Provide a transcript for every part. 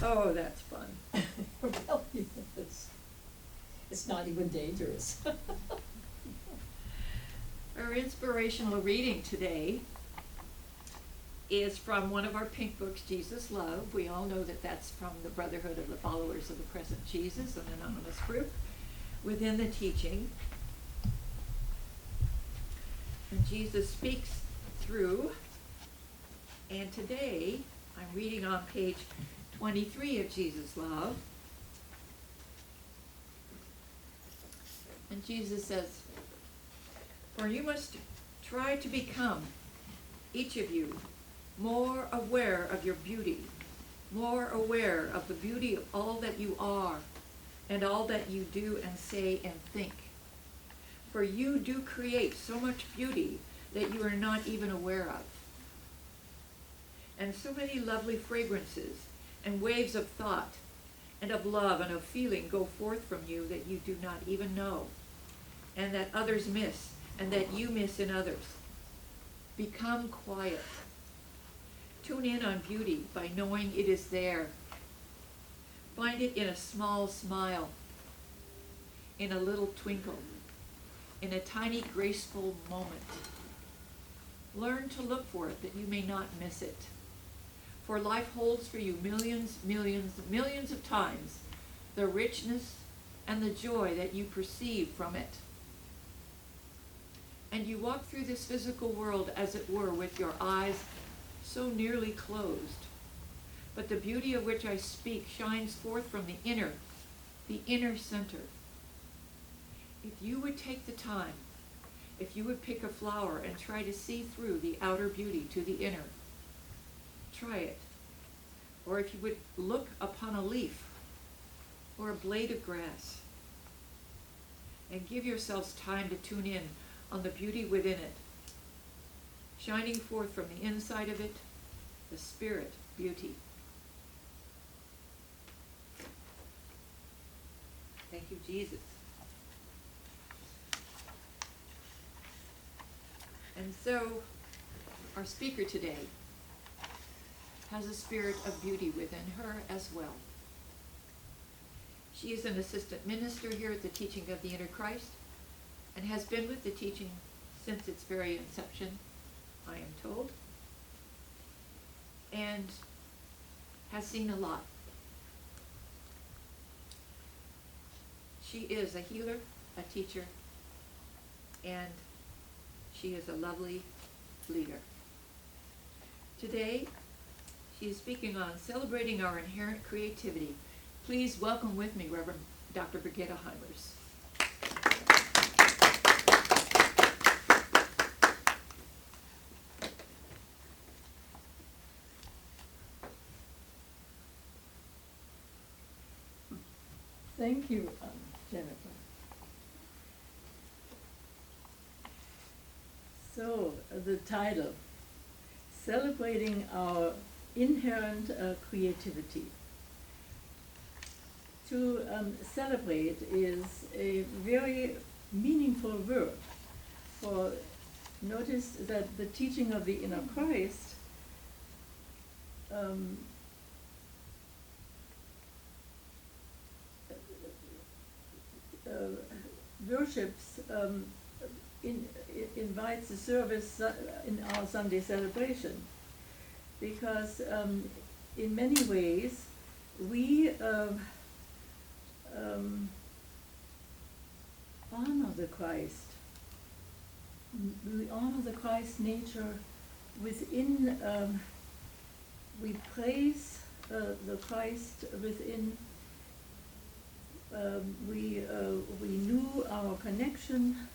Oh, that's fun. Well, it's not even dangerous. Our inspirational reading today is from one of our pink books, Jesus Love. We all know that that's from the Brotherhood of the Followers of the Present Jesus, an anonymous group within the teaching. And Jesus speaks through, and today I'm reading on page 23 of Jesus Love. And Jesus says, "For you must try to become, each of you, more aware of your beauty, more aware of the beauty of all that you are and all that you do and say and think. For you do create so much beauty that you are not even aware of. And so many lovely fragrances and waves of thought and of love and of feeling go forth from you that you do not even know, and that others miss, and that you miss in others. Become quiet. Tune in on beauty by knowing it is there. Find it in a small smile, in a little twinkle, in a tiny graceful moment. Learn to look for it that you may not miss it. For life holds for you millions, millions, millions of times the richness and the joy that you perceive from it. And you walk through this physical world, as it were, with your eyes so nearly closed. But the beauty of which I speak shines forth from the inner center. If you would take the time, if you would pick a flower and try to see through the outer beauty to the inner, try it. Or if you would look upon a leaf or a blade of grass and give yourselves time to tune in on the beauty within it, shining forth from the inside of it, the spirit beauty." Thank you, Jesus. And so, our speaker today has a spirit of beauty within her as well. She is an assistant minister here at the Teaching of the Inner Christ and has been with the teaching since its very inception, I am told, and has seen a lot. She is a healer, a teacher, and she is a lovely leader. Today, she is speaking on celebrating our inherent creativity. Please welcome with me Reverend Dr. Brigitte Heimers. Thank you, Jennifer. So, the title, Celebrating Our Inherent Creativity. To celebrate is a very meaningful word. For notice that the teaching of the inner Christ worships, invites the service in our Sunday celebration, because in many ways we honor the Christ. We honor the Christ nature within, we praise the Christ within. We renew our connection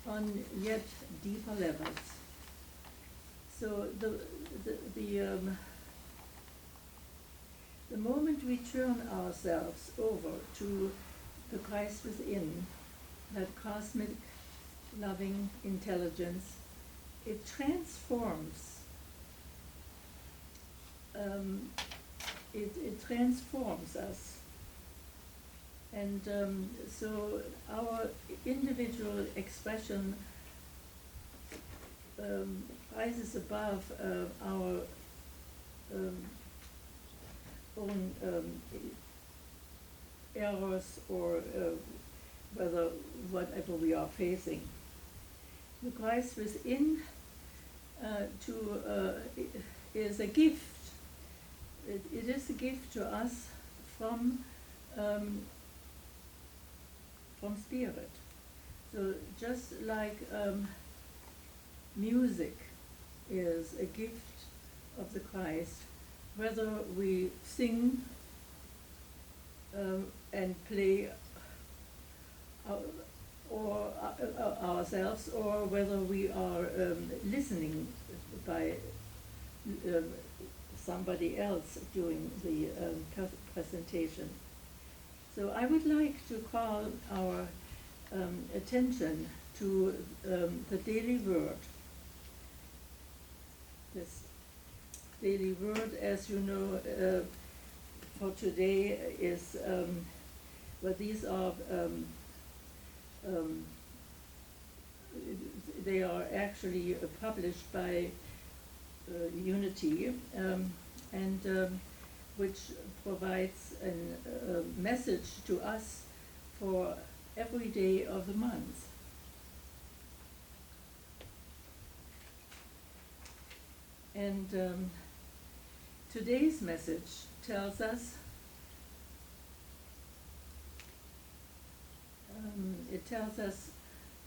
on yet deeper levels. So the moment we turn ourselves over to the Christ within, that cosmic loving intelligence, it transforms. It transforms us. And so our individual expression rises above our own errors or whether whatever we are facing. The Christ within is a gift. It is a gift to us from Spirit. So just like music is a gift of the Christ, whether we sing and play or ourselves, or whether we are listening by somebody else doing the presentation. So I would like to call our attention to the daily word. This daily word, as you know, for today is, these are, they are actually published by Unity, and which provides a message to us for every day of the month. And today's message tells us,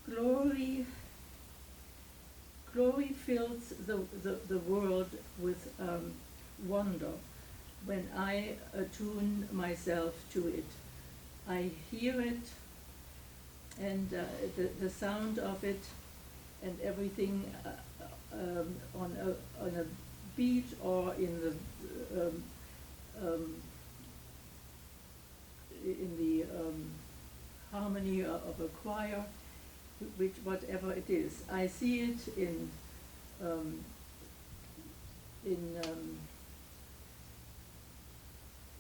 glory fills the world with wonder when I attune myself to it. I hear it, and the sound of it, and everything on a beat or in the harmony of a choir, which whatever it is. I see it in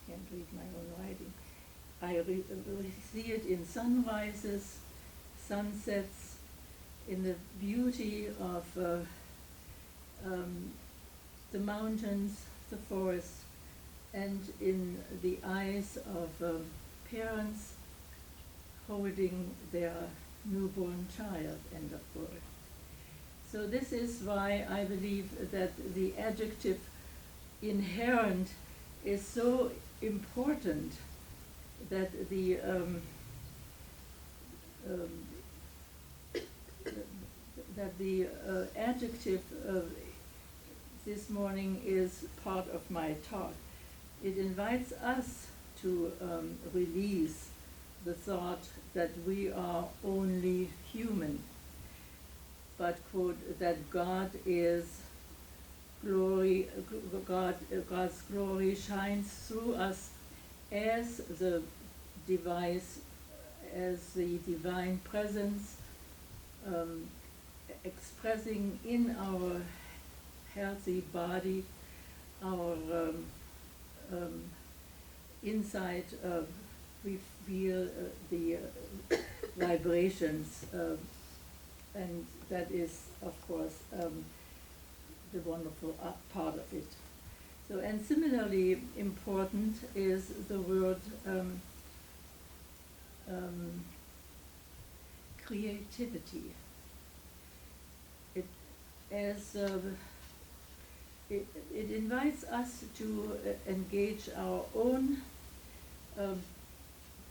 can't read my own writing. I see it in sunrises, sunsets, in the beauty of the mountains, the forest, and in the eyes of parents holding their newborn child, end of quote. So this is why I believe that the adjective inherent is so important, that the adjective this morning is part of my talk. It invites us to release the thought that we are only human, but quote, that God is glory, God's glory shines through us as the divine presence, expressing in our healthy body, our inside we feel the vibrations, and that is, of course, the wonderful part of it. So, and similarly important is the word creativity. It invites us to engage our own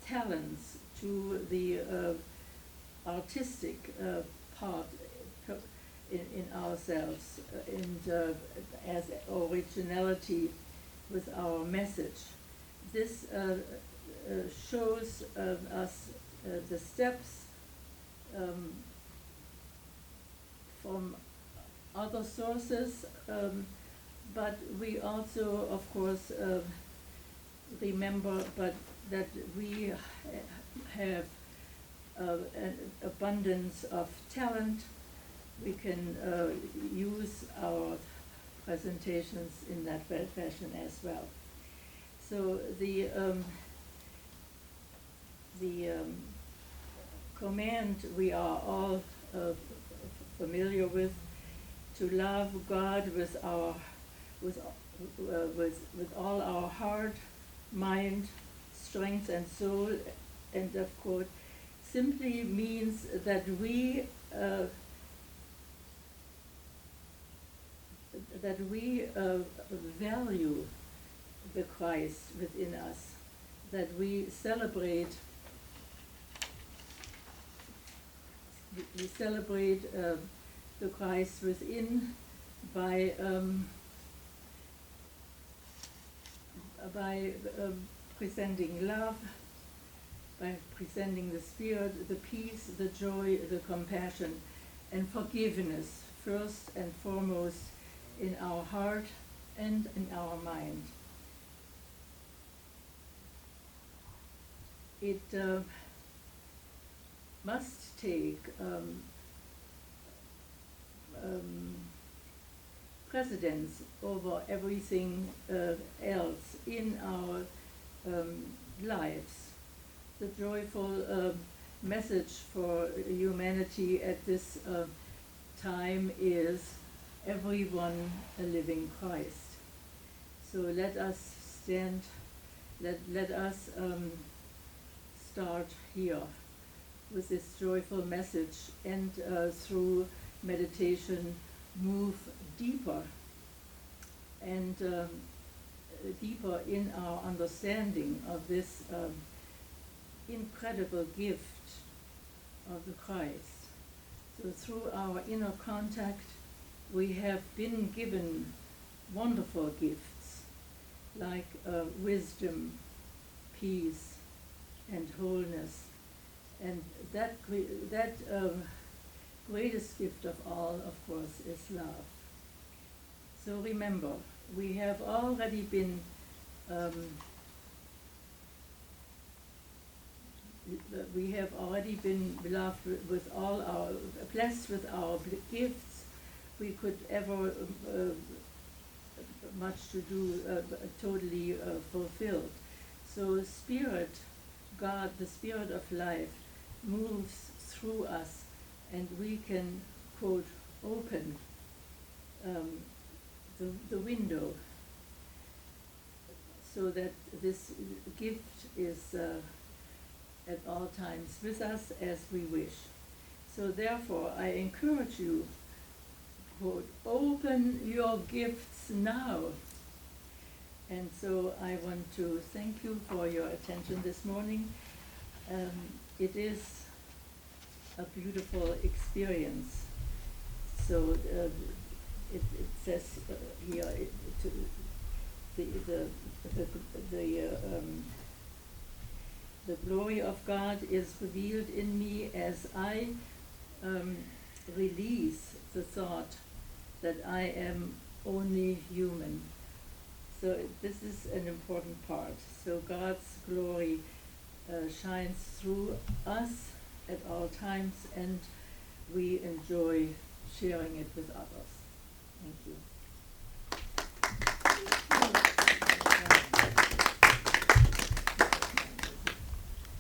talents, to the artistic part in ourselves, and as originality with our message. This shows us the steps from other sources, but we also, of course, remember that we have an abundance of talent. We can use our presentations in that fashion as well. So the command we are all familiar with, to love God with all our heart, mind, strength and soul, end of quote, simply means that we value the Christ within us, that we celebrate the Christ within by presenting love, by presenting the spirit, the peace, the joy, the compassion, and forgiveness first and foremost in our heart and in our mind. It must take precedence over everything else in our lives. The joyful message for humanity at this time is everyone a living Christ. So let us stand, let us start here with this joyful message, and through meditation move deeper and deeper in our understanding of this incredible gift of the Christ. So through our inner contact we have been given wonderful gifts like wisdom, peace and wholeness, and that greatest gift of all, of course, is love. So remember, we have already been beloved with all our, blessed with our gifts. We could ever much to do, totally fulfilled. So Spirit, God, the Spirit of life, moves through us, and we can, quote, open the window so that this gift is at all times with us as we wish. So therefore I encourage you, quote, open your gifts now. And so I want to thank you for your attention this morning. It is a beautiful experience. So it says here, the glory of God is revealed in me as I release the thought that I am only human. So this is an important part. So God's glory shines through us at all times, and we enjoy sharing it with others. Thank you.